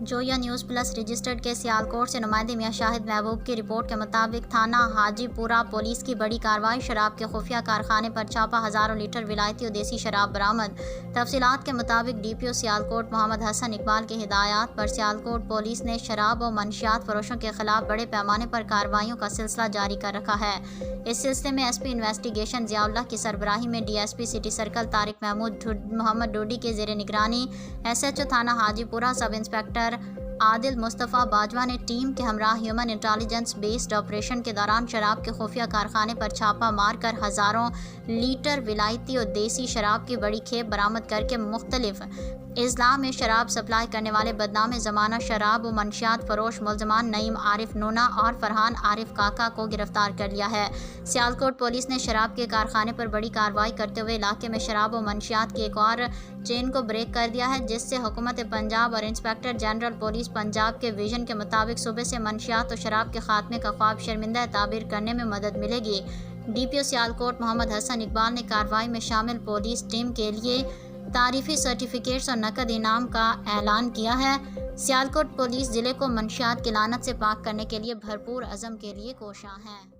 جویا news plus registered کے سیالکوٹ سے نمائندے میاں شاہد محبوب کی رپورٹ کے مطابق تھانہ حاجی پورہ پولیس کی بڑی کارروائی، شراب کے خفیہ کارخانے پر چھاپا، ہزاروں لیٹر ولایتی و دیسی شراب برآمد۔ تفصیلات کے مطابق ڈی پی او سیالکوٹ محمد حسن اقبال کی ہدایات پر سیالکوٹ پولیس نے شراب و منشیات فروشوں کے خلاف بڑے پیمانے پر کارروائیوں کا سلسلہ جاری کر رکھا ہے۔ اس سلسلے میں S P investigation Ziaullah کی سربراہی میں D S P city circle Tariq Muhammad Dodi کے زیر نگرانی ایس ایچ او تھانہ حاجی پورہ سب انسپکٹر عادل مصطفیٰ باجوہ نے ٹیم کے ہمراہ ہیومن انٹیلیجنس بیسڈ آپریشن کے دوران شراب کے خفیہ کارخانے پر چھاپا مار کر ہزاروں لیٹر ولایتی اور دیسی شراب کی بڑی کھیپ برآمد کر کے مختلف اضلاع میں شراب سپلائی کرنے والے بدنام زمانہ شراب و منشیات فروش ملزمان نعیم عارف نونا اور فرحان عارف کاکا کو گرفتار کر لیا ہے۔ سیالکوٹ پولیس نے شراب کے کارخانے پر بڑی کارروائی کرتے ہوئے علاقے میں شراب و منشیات کی ایک اور چین کو بریک کر دیا ہے، جس سے حکومت پنجاب اور انسپکٹر جنرل پولیس پنجاب کے ویژن کے مطابق صوبے سے منشیات و شراب کے خاتمے کا خواب شرمندہ تعبیر کرنے میں مدد ملے گی۔ ڈی پی او سیالکوٹ محمد حسن اقبال نے کارروائی میں شامل پولیس ٹیم کے لیے تعریفی سرٹیفکیٹس اور نقد انعام کا اعلان کیا ہے۔ سیالکوٹ پولیس ضلع کو منشیات کی لعنت سے پاک کرنے کے لیے بھرپور عزم کے لیے کوشاں ہے۔